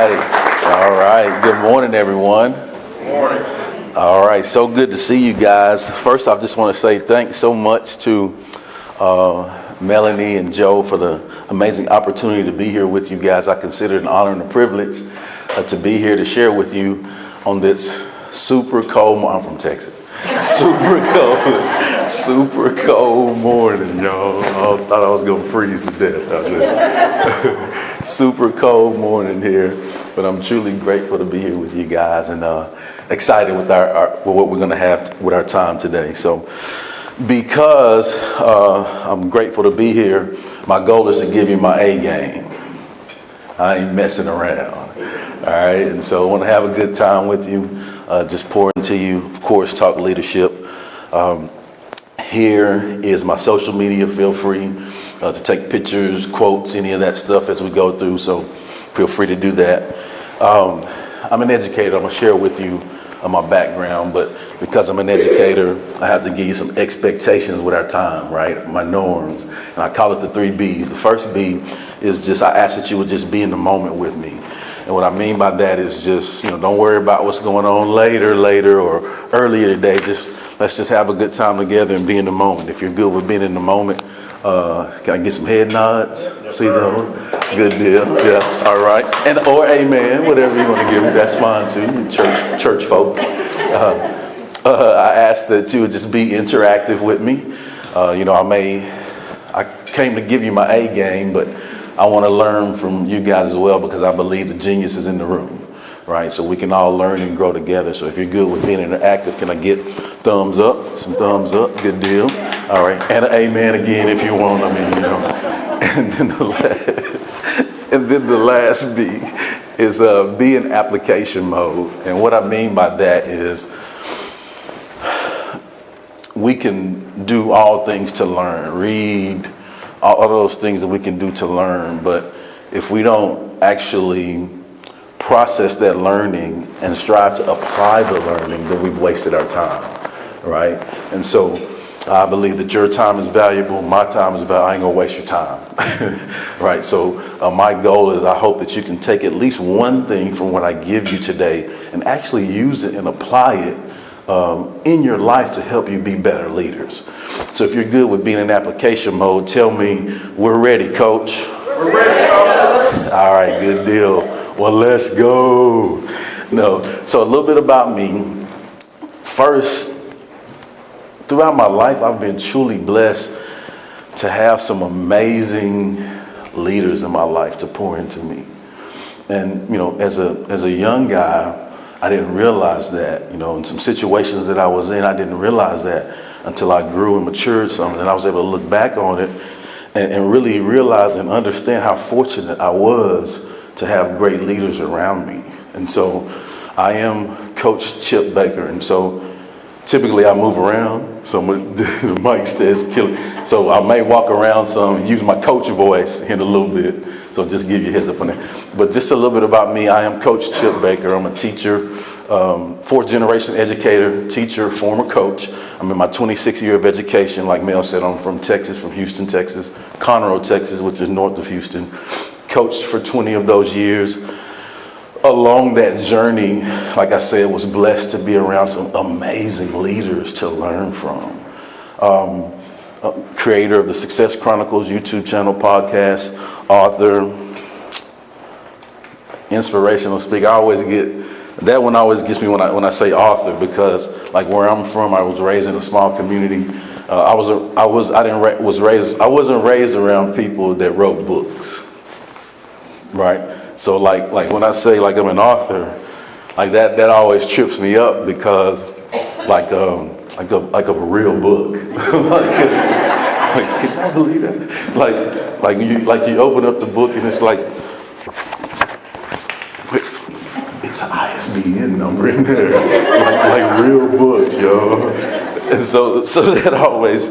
All right. Good morning, everyone. Good morning. All right. So good to see you guys. First, I just want to say thanks so much to Melanie and Joe for the amazing opportunity to be here with you guys. I consider it an honor and a privilege to be here to share with you on this super cold. I'm from Texas. Super cold morning, y'all. I thought I was gonna freeze to death out there. Super cold morning here, but I'm truly grateful to be here with you guys and excited with with what we're gonna have with our time today. So, because I'm grateful to be here, my goal is to give you my A game. I ain't messing around. All right, and so I want to have a good time with you, just pour into you, of course, talk leadership. Here is my social media. Feel free to take pictures, quotes, any of that stuff as we go through, so feel free to do that. I'm an educator. I'm going to share with you my background, but because I'm an educator, I have to give you some expectations with our time, right? My norms, and I call it the 3 B's. The first B is just I ask that you would just be in the moment with me. And what I mean by that is just, don't worry about what's going on later, or earlier today. Let's just have a good time together and be in the moment. If you're good with being in the moment, can I get some head nods? Yes, see those? Good deal. Yeah. All right. And or amen, whatever you want to give me, that's fine too. Church folk. I ask that you would just be interactive with me. I came to give you my A game, but I want to learn from you guys as well, because I believe the genius is in the room, right? So we can all learn and grow together. So if you're good with being interactive, can I get thumbs up? Some thumbs up. Good deal. All right. And an amen again if you want. And then the last B is be in application mode. And what I mean by that is we can do all things to learn, read, all those things that we can do to learn, but if we don't actually process that learning and strive to apply the learning, then we've wasted our time, right? And so I believe that your time is valuable, my time is valuable. I ain't gonna waste your time, right? So my goal is I hope that you can take at least one thing from what I give you today and actually use it and apply it in your life to help you be better leaders. So if you're good with being in application mode, tell me, we're ready, coach. We're ready, coach. All right, good deal. Well, let's go. So a little bit about me. First, throughout my life, I've been truly blessed to have some amazing leaders in my life to pour into me. And, as a young guy, I didn't realize that, in some situations that I was in, I didn't realize that until I grew and matured some, and I was able to look back on it and really realize and understand how fortunate I was to have great leaders around me. And so I am Coach Chip Baker, and so typically I move around. So Mike says, so I may walk around some and use my coach voice in a little bit. So just give you a heads up on that. But just a little bit about me. I am Coach Chip Baker. I'm a teacher, 4th generation educator, teacher, former coach. I'm in my 26th year of education. Like Mel said, I'm from Texas, from Houston, Texas, Conroe, Texas, which is north of Houston. Coached for 20 of those years. Along that journey, like I said, was blessed to be around some amazing leaders to learn from. Creator of the Success Chronicles YouTube channel, podcast, author, inspirational speaker. That one always gets me when I say author, because like where I'm from, I was raised in a small community. I wasn't raised around people that wrote books, right? So like when I say like I'm an author, like that always trips me up, because like a real book. Can I believe that? Like you open up the book and it's like, wait, it's an ISBN number in there, like real book, yo. And so that always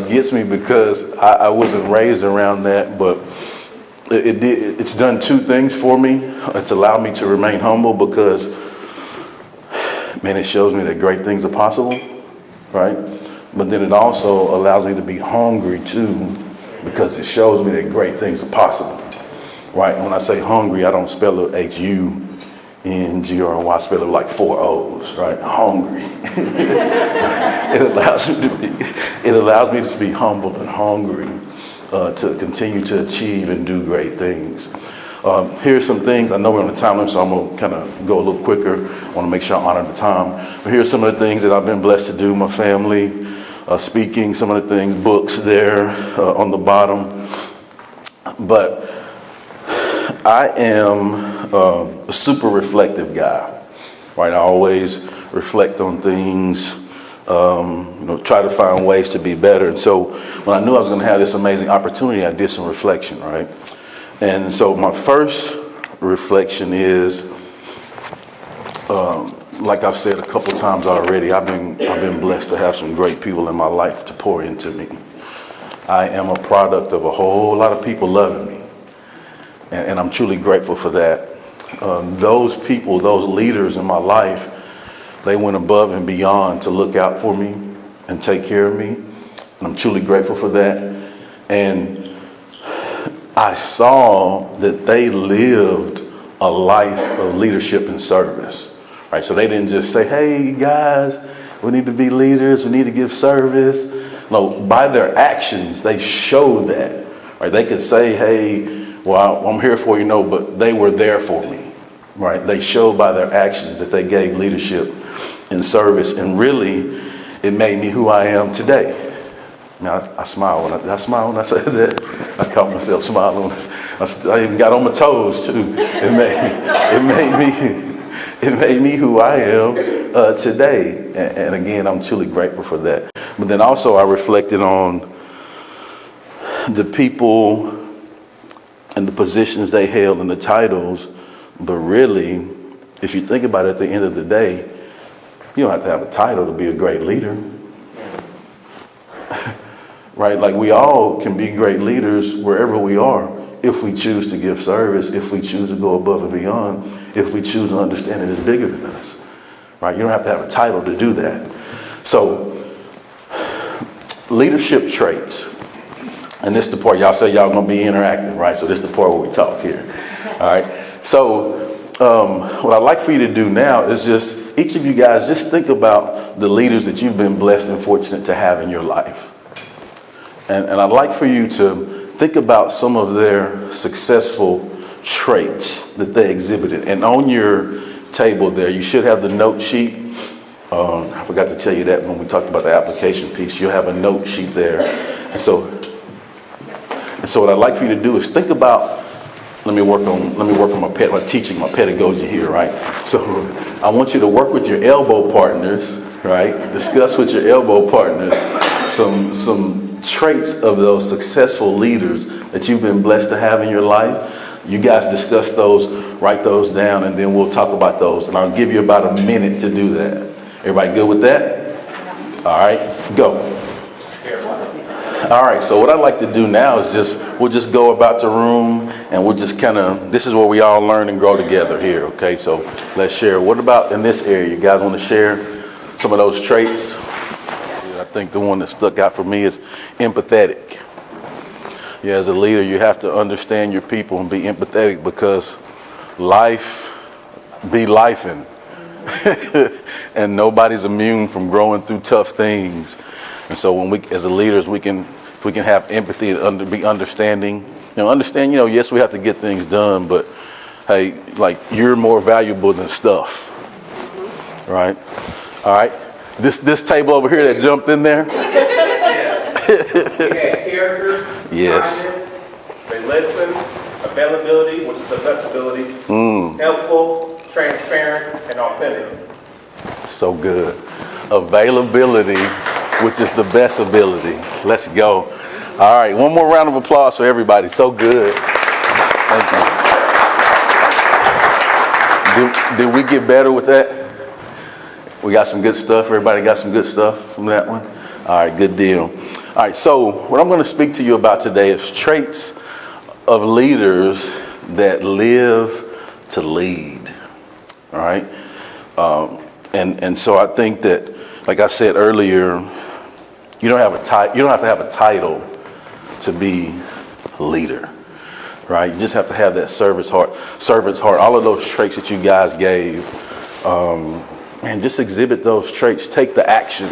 gets me, because I wasn't raised around that, but it's done 2 things for me. It's allowed me to remain humble, because, man, it shows me that great things are possible, right? But then it also allows me to be hungry too, because it shows me that great things are possible. right? And when I say hungry, I don't spell it Hungry. I spell it like 4 O's, right? Hungry. It allows me to be humble and hungry to continue to achieve and do great things. Here's some things. I know we're on the time limit, so I'm going to kind of go a little quicker. I want to make sure I honor the time. But here's some of the things that I've been blessed to do. My family, speaking, some of the things, books there on the bottom. But I am a super reflective guy, right? I always reflect on things, try to find ways to be better. And so when I knew I was going to have this amazing opportunity, I did some reflection, right? And so my first reflection is, like I've said a couple times already, I've been blessed to have some great people in my life to pour into me. I am a product of a whole lot of people loving me. And I'm truly grateful for that. Those people, those leaders in my life, they went above and beyond to look out for me and take care of me. And I'm truly grateful for that. And I saw that they lived a life of leadership and service. Right? So they didn't just say, hey guys, we need to be leaders, we need to give service. No, by their actions, they showed that. Right? They could say, hey, well, I'm here for you, but they were there for me, right? They showed by their actions that they gave leadership and service, and really, it made me who I am today. Now, I smile when I said that. I caught myself smiling. I even got on my toes too. It made me who I am today, and again, I'm truly grateful for that. But then also, I reflected on the people and the positions they held and the titles, but really, if you think about it, at the end of the day, you don't have to have a title to be a great leader. Right? Like we all can be great leaders wherever we are if we choose to give service, if we choose to go above and beyond, if we choose to understand it is bigger than us. Right? You don't have to have a title to do that. So, leadership traits. And this is the part, y'all say y'all gonna be interactive, right? So this is the part where we talk here. All right. So what I'd like for you to do now is just, each of you guys, just think about the leaders that you've been blessed and fortunate to have in your life. And I'd like for you to think about some of their successful traits that they exhibited. And on your table there, you should have the note sheet. I forgot to tell you that when we talked about the application piece. You'll have a note sheet there. And so what I'd like for you to do is think about, let me work on my teaching, my pedagogy here, right? So I want you to work with your elbow partners, right? Discuss with your elbow partners some traits of those successful leaders that you've been blessed to have in your life. You guys discuss those, write those down, and then we'll talk about those. And I'll give you about a minute to do that. Everybody good with that? All right, go. All right, so what I'd like to do now is we'll just go about the room and we'll just this is where we all learn and grow together here, okay? So let's share. What about in this area? You guys want to share some of those traits? I think the one that stuck out for me is empathetic. Yeah, as a leader, you have to understand your people and be empathetic because life be lifing. And nobody's immune from growing through tough things. And so when we, as leaders, we can have empathy and be understanding. Yes, we have to get things done, but hey, like you're more valuable than stuff. Right? All right. This table over here that jumped in there. Yes. We had character, yes. kindness, they listen, availability, which is the best ability, helpful, transparent, and authentic. So good. Availability, which is the best ability. Let's go. All right, one more round of applause for everybody. So good. Thank you. Did we get better with that? We got some good stuff. Everybody got some good stuff from that one? All right, good deal. All right, so what I'm going to speak to you about today is traits of leaders that live to lead. All right? And so I think that, like I said earlier, you don't have to have a title to be a leader. right? You just have to have that servant's heart. All of those traits that you guys gave, man, just exhibit those traits. Take the action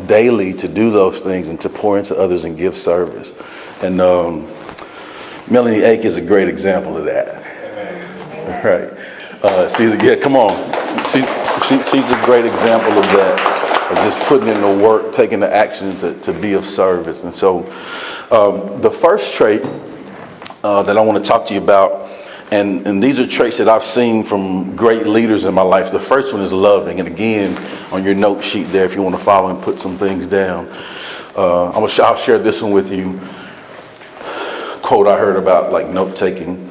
daily to do those things and to pour into others and give service. And Melanie Ake is a great example of that. Amen. Right. Come on. She's a great example of that, of just putting in the work, taking the action to be of service. And so the first trait that I want to talk to you about, and these are traits that I've seen from great leaders in my life. The first one is loving. And again, on your note sheet there, if you want to follow and put some things down, I'll share this one with you. Quote I heard about like note taking.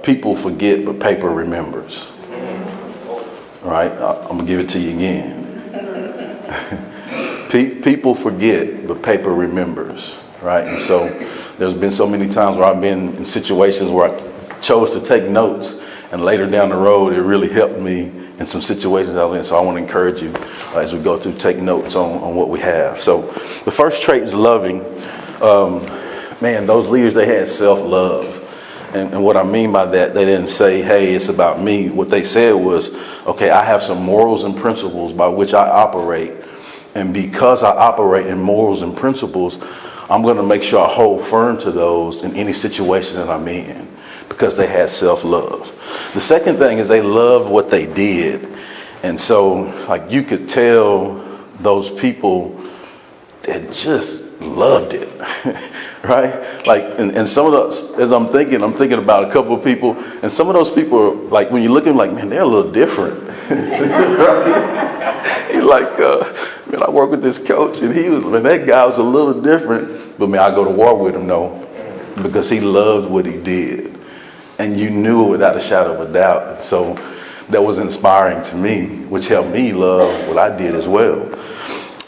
People forget, but paper remembers. All right, I'm gonna give it to you again. People forget, but paper remembers. Right, and so there's been so many times where I've been in situations where I chose to take notes, and later down the road, it really helped me in some situations I was in. So I want to encourage you as we go through, take notes on what we have. So the first trait is loving. Man, those leaders, they had self-love. And what I mean by that, they didn't say, hey, it's about me. What they said was, okay, I have some morals and principles by which I operate. And because I operate in morals and principles, I'm going to make sure I hold firm to those in any situation that I'm in, because they had self-love. The second thing is they loved what they did. And so, like, you could tell those people that just loved it, right? Like, and some of those, as I'm thinking about a couple of people, and some of those people are like, when you look at them, like, man, they're a little different. Right? You're like, man, I work with this coach, and that guy was a little different, but man, I go to war with him, no, because he loved what he did, and you knew it without a shadow of a doubt. So that was inspiring to me, which helped me love what I did as well.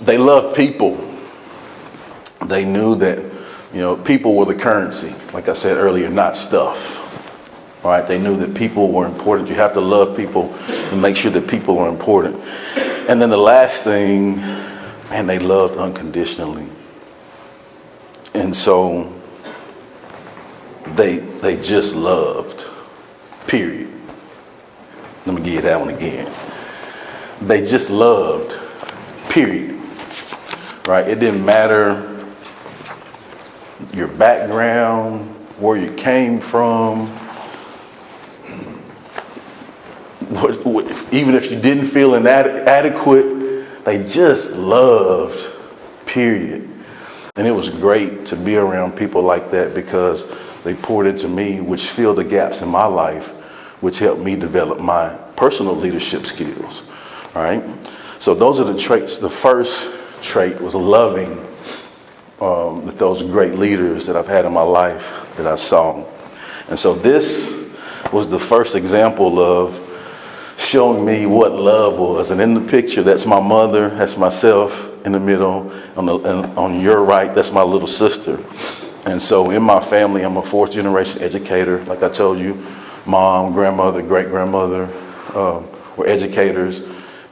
They loved people. They knew that, people were the currency, like I said earlier, not stuff. All right, they knew that people were important. You have to love people and make sure that people are important. And then the last thing, man, they loved unconditionally. And so they just loved, period. Let me give you that one again. They just loved, period. Right? It didn't matter your background, where you came from, even if you didn't feel inadequate, they just loved, period. And it was great to be around people like that, because they poured into me, which filled the gaps in my life, which helped me develop my personal leadership skills. All right. So those are the traits. The first trait was loving, that those great leaders that I've had in my life that I saw. And so this was the first example of showing me what love was. And in the picture, that's my mother, that's myself in the middle. On your right, that's my little sister. And so in my family, I'm a fourth generation educator. Like I told you, mom, grandmother, great grandmother were educators.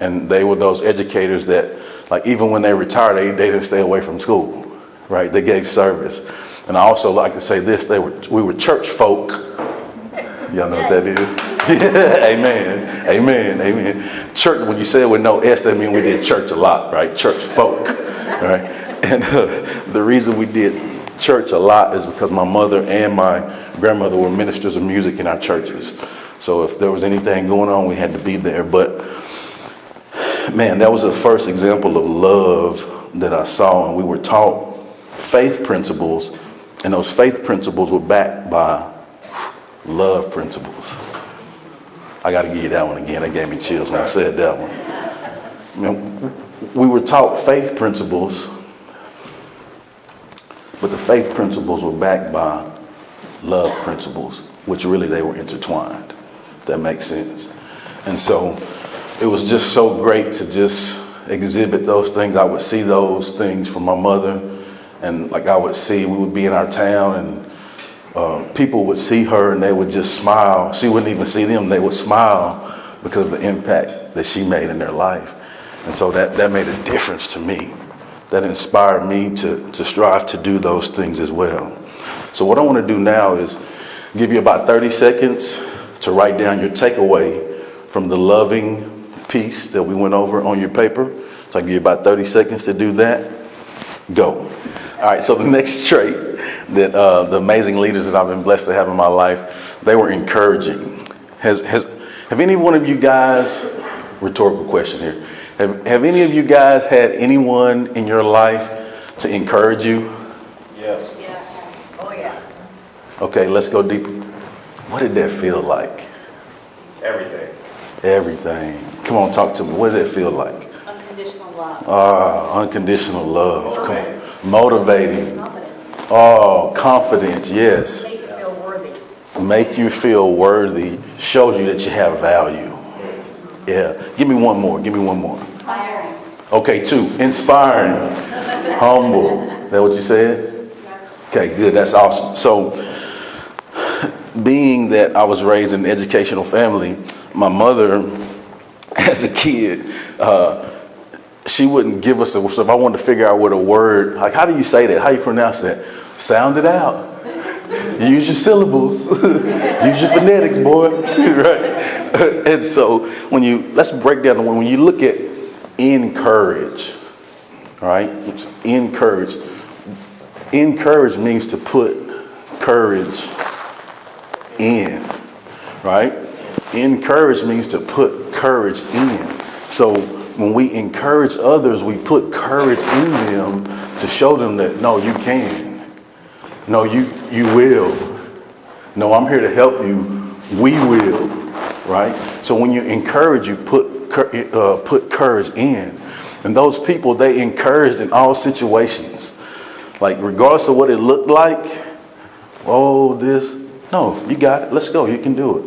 And they were those educators that, like, even when they retired, they didn't stay away from school, right? They gave service. And I also like to say this, we were church folk. Y'all know what that is? Amen. Amen. Amen. Church, when you say it with no S, that means we did church a lot, right? Church folk, right? And the reason we did church a lot is because my mother and my grandmother were ministers of music in our churches. So if there was anything going on, we had to be there. But man, that was the first example of love that I saw. And we were taught faith principles, and those faith principles were backed by love principles. I got to give you that one again. That gave me chills when I said that one. I mean, we were taught faith principles, but the faith principles were backed by love principles, which really they were intertwined. If that makes sense. And so it was just so great to just exhibit those things. I would see those things from my mother, and like I would see, we would be in our town, and people would see her and they would just smile. She wouldn't even see them. They would smile because of the impact that she made in their life. And so that made a difference to me. That inspired me to strive to do those things as well. So what I want to do now is give you about 30 seconds to write down your takeaway from the loving piece that we went over on your paper. So I give you about 30 seconds to do that. Go. All right, so the next trait that the amazing leaders that I've been blessed to have in my life, they were encouraging. Have any one of you guys, rhetorical question here, have any of you guys had anyone in your life to encourage you? Yes. Oh, yeah. Okay, let's go deeper. What did that feel like? Everything. Everything. Come on, talk to me. What did it feel like? Unconditional love. Unconditional love. Come Motivating. on. Motivating. Confidence. Oh, confidence. Yes. Make you feel worthy. Make you feel worthy. Shows you that you have value. Yeah. Give me one more. Give me one more. Inspiring. Okay, 2. Inspiring. Humble. Is that what you said? Okay, good. That's awesome. So, being that I was raised in an educational family, my mother, as a kid, she wouldn't give us so if I wanted to figure out what a word, like how do you say that? How you pronounce that? Sound it out. Use your syllables. Use your phonetics, boy. Right? And so let's break down when you look at encourage, all right? Encourage. Encourage means to put courage in, right? Encourage means to put courage in. So when we encourage others, we put courage in them to show them that, no, you can. No, you will. No, I'm here to help you. We will, right? So when you encourage, you put courage in. And those people, they encouraged in all situations. Like regardless of what it looked like, no, you got it. Let's go. You can do it.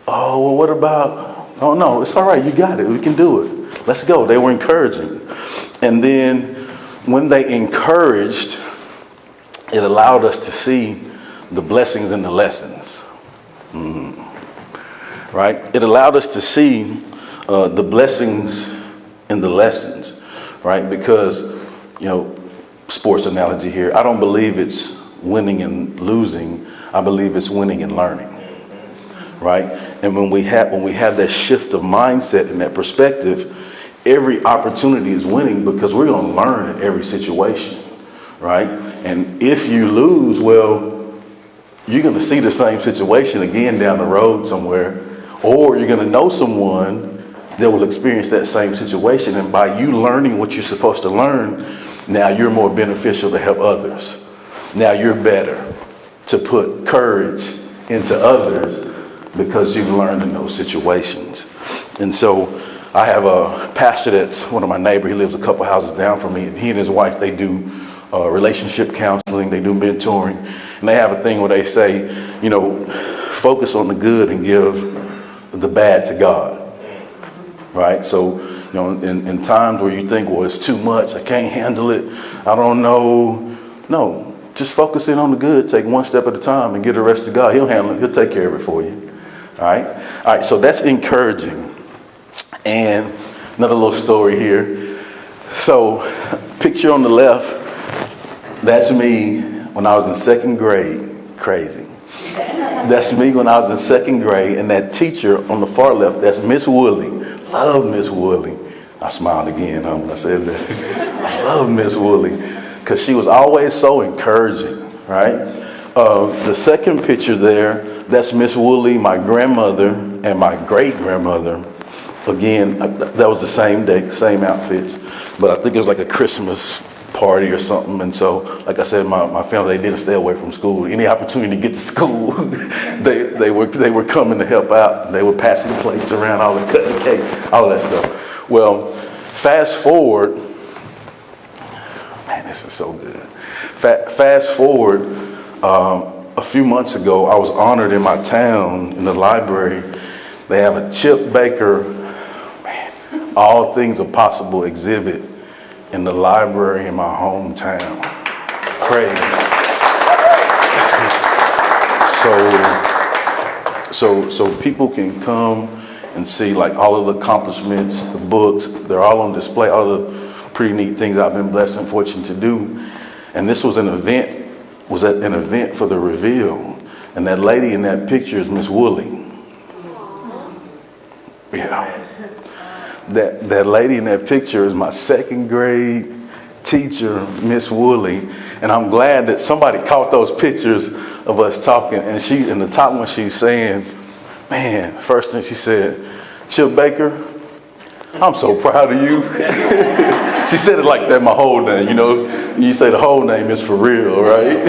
Oh, well, what about, oh, no, it's all right. You got it. We can do it. Let's go. They were encouraging. And then when they encouraged, it allowed us to see the blessings and the lessons. Right? It allowed us to see the blessings and the lessons. Right? Because, sports analogy here, I don't believe it's winning and losing. I believe it's winning and learning. Right? And when we have that shift of mindset and that perspective, every opportunity is winning because we're going to learn in every situation. Right? And if you lose, well, you're going to see the same situation again down the road somewhere, or you're going to know someone that will experience that same situation. And by you learning what you're supposed to learn, now you're more beneficial to help others. Now you're better to put courage into others because you've learned in those situations. And so I have a pastor that's one of my neighbors. He lives a couple houses down from me. And he and his wife, they do relationship counseling. They do mentoring. And they have a thing where they say, focus on the good and give the bad to God. Right? So, in times where you think, well, it's too much. I can't handle it. I don't know. No, just focus in on the good. Take one step at a time and give the rest to God. He'll handle it. He'll take care of it for you. All right. All right. So that's encouraging. And another little story here. So picture on the left, that's me when I was in second grade. Crazy. That's me when I was in second grade. And that teacher on the far left, that's Miss Woolley. Love Miss Woolley. I smiled again when I said that. I love Miss Woolley because she was always so encouraging, right? The second picture there, that's Miss Woolley, my grandmother, and my great-grandmother. Again, that was the same day, same outfits. But I think it was like a Christmas party or something. And so, like I said, my family, they didn't stay away from school. Any opportunity to get to school, they were coming to help out. They were passing the plates around, all the cutting cake, all that stuff. Well, fast forward, man, this is so good. Fast forward, a few months ago, I was honored in my town in the library. They have a Chip Baker, All Things Are Possible exhibit in the library in my hometown. Crazy. So people can come and see like all of the accomplishments, the books, they're all on display, all the pretty neat things I've been blessed and fortunate to do. And this was an event was at an event for the reveal, and that lady in that picture is Miss Woolley. Yeah. That lady in that picture is my second grade teacher, Miss Woolley, and I'm glad that somebody caught those pictures of us talking. And she's in the top one. She's saying, "Man," first thing she said, "Chip Baker, I'm so proud of you." She said it like that, my whole name. You know, you say the whole name is for real, right?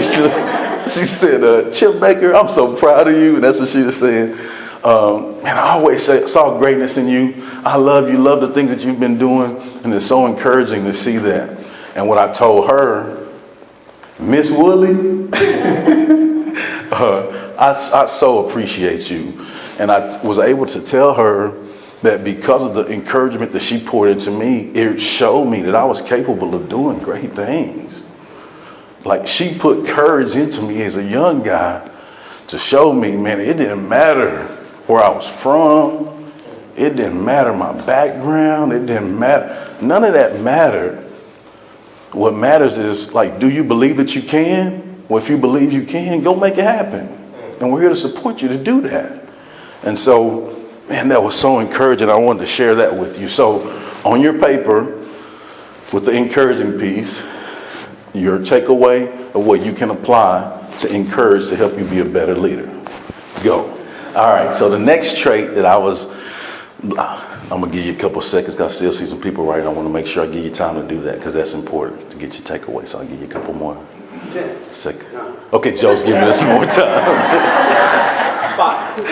She said, "Chip Baker, I'm so proud of you," and that's what she was saying. Man, I always saw greatness in you. I love you, love the things that you've been doing, and it's so encouraging to see that. And what I told her, Miss Woolley, I so appreciate you. And I was able to tell her that because of the encouragement that she poured into me, it showed me that I was capable of doing great things. Like, she put courage into me as a young guy to show me, man, it didn't matter where I was from. It didn't matter my background. It didn't matter. None of that mattered. What matters is, like, do you believe that you can? Well, if you believe you can, go make it happen. And we're here to support you to do that. And so, man, that was so encouraging. I wanted to share that with you. So on your paper, with the encouraging piece, your takeaway of what you can apply to encourage to help you be a better leader. Go. All right, so the next trait that I'm going to give you a couple seconds because I still see some people writing. I want to make sure I give you time to do that because that's important to get your takeaway. So I'll give you a couple more seconds. Okay, Joe's giving us some more time. 5,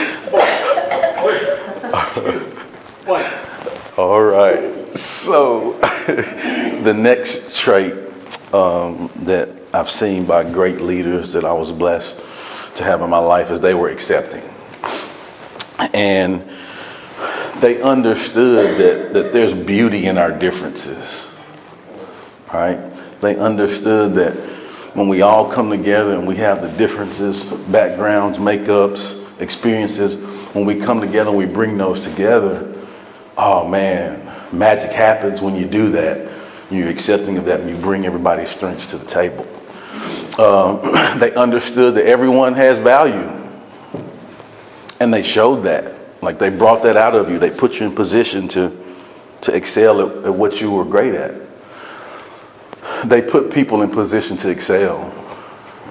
4, 1. All right, so the next trait that I've seen by great leaders that I was blessed to have in my life is they were accepting. And they understood that there's beauty in our differences, right? They understood that when we all come together and we have the differences, backgrounds, makeups, experiences, when we come together and we bring those together, oh man, magic happens when you do that. You're accepting of that and you bring everybody's strengths to the table. They understood that everyone has value. And they showed that. Like, they brought that out of you. They put you in position to excel at what you were great at. They put people in position to excel.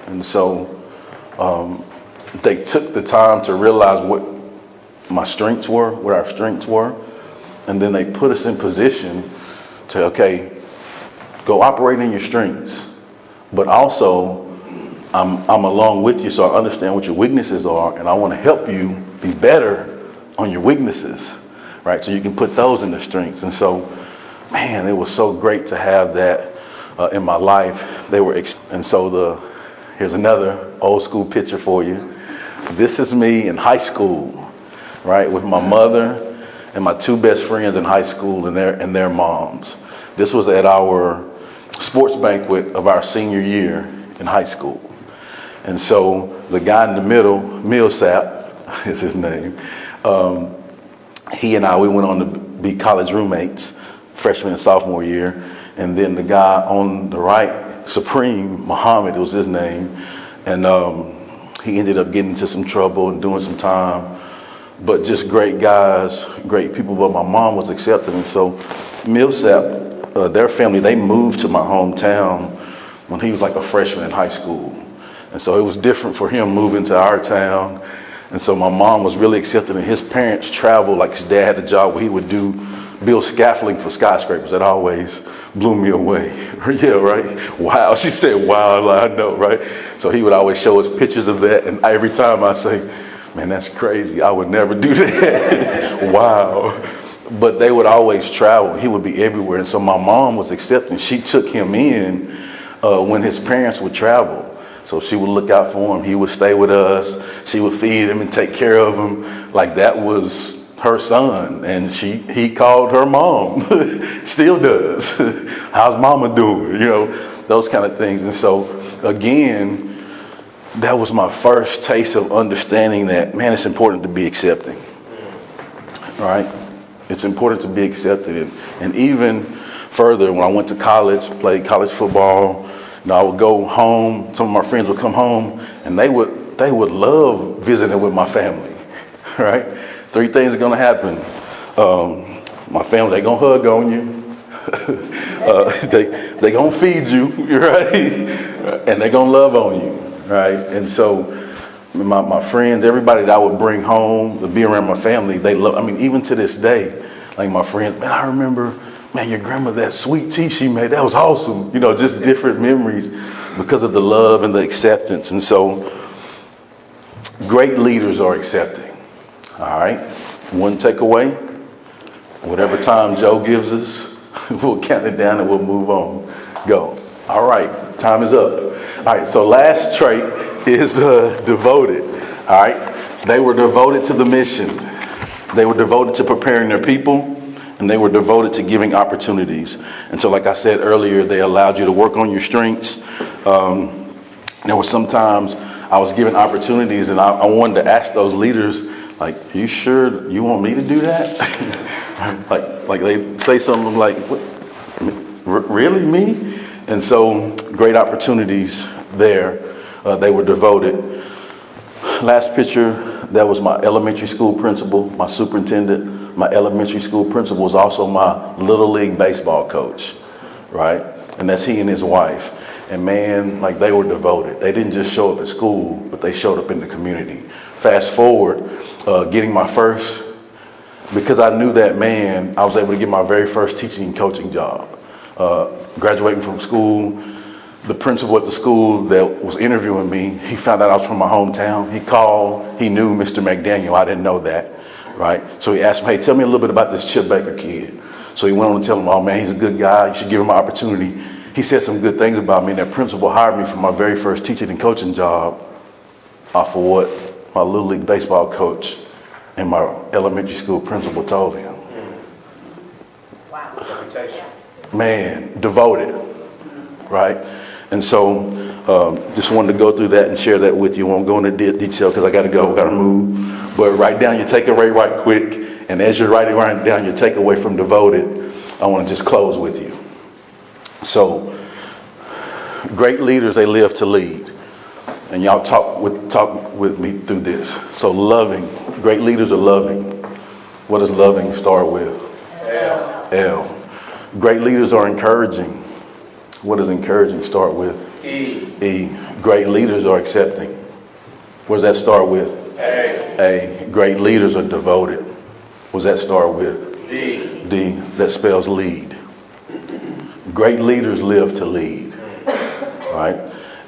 And so they took the time to realize what my strengths were, what our strengths were. And then they put us in position to, okay, go operate in your strengths. But also, I'm along with you, so I understand what your weaknesses are, and I want to help you be better on your weaknesses, right? So you can put those into strengths. And so, man, it was so great to have that in my life. And so here's another old school picture for you. This is me in high school, right, with my mother and my two best friends in high school and their moms. This was at our sports banquet of our senior year in high school. And so the guy in the middle, Millsap is his name, he and we went on to be college roommates, freshman and sophomore year. And then the guy on the right, Supreme, Muhammad was his name. And he ended up getting into some trouble and doing some time. But just great guys, great people. But my mom was accepting. And so Millsap, their family, they moved to my hometown when he was like a freshman in high school. And so it was different for him moving to our town. And so my mom was really accepting, and his parents traveled, like his dad had a job where he would build scaffolding for skyscrapers. That always blew me away. Yeah, right? Wow. She said, wow, I know, right? So he would always show us pictures of that. And every time I say, man, that's crazy. I would never do that. Wow. But they would always travel. He would be everywhere. And so my mom was accepting. She took him in when his parents would travel. So she would look out for him. He would stay with us. She would feed him and take care of him. Like, that was her son. And he called her mom. Still does. How's mama doing? You know, those kind of things. And so, again, that was my first taste of understanding that, man, it's important to be accepting. Right? It's important to be accepted. And even further, when I went to college, played college football, I would go home, some of my friends would come home, and they would love visiting with my family, right? 3 things are gonna happen. My family, they gonna hug on you. They gonna feed you, right? And they gonna love on you, right? And so my friends, everybody that I would bring home to be around my family, they love, I mean, even to this day, like my friends, man, I remember, man, your grandma, that sweet tea she made, that was awesome. Just different memories because of the love and the acceptance. And so great leaders are accepting. All right. One takeaway, whatever time Joe gives us, we'll count it down and we'll move on. Go. All right. Time is up. All right. So last trait is devoted. All right. They were devoted to the mission. They were devoted to preparing their people. And they were devoted to giving opportunities. And so, like I said earlier, they allowed you to work on your strengths. There were sometimes I was given opportunities, and I wanted to ask those leaders, like, "Are you sure you want me to do that?" like they say something like, "Really, me?" And so, great opportunities there. They were devoted. Last picture, that was my elementary school principal, my superintendent. My elementary school principal was also my little league baseball coach, right? And that's he and his wife. And man, like they were devoted. They didn't just show up at school, but they showed up in the community. Fast forward, getting my first, because I knew that man, I was able to get my very first teaching and coaching job. Graduating from school, the principal at the school that was interviewing me, he found out I was from my hometown. He called, he knew Mr. McDaniel. I didn't know that. Right? So he asked me, "Hey, tell me a little bit about this Chip Baker kid." So he went on to tell him, "Oh man, he's a good guy. You should give him an opportunity." He said some good things about me, and that principal hired me for my very first teaching and coaching job off of what my little league baseball coach and my elementary school principal told him. Wow. Reputation. Man, devoted, right? And so just wanted to go through that and share that with you. I won't go into detail because I got to go, got to move. But write down your takeaway right quick. And as you're writing down your takeaway from devoted, I want to just close with you. So great leaders, they live to lead. And y'all talk with me through this. So loving, great leaders are loving. What does loving start with? L. Great leaders are encouraging. What does encouraging start with? E. Great leaders are accepting. What does that start with? A. Great leaders are devoted. What does that start with? D. That spells lead. Great leaders live to lead. Right?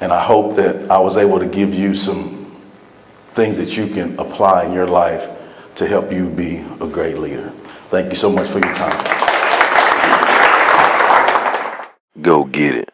And I hope that I was able to give you some things that you can apply in your life to help you be a great leader. Thank you so much for your time. Go get it.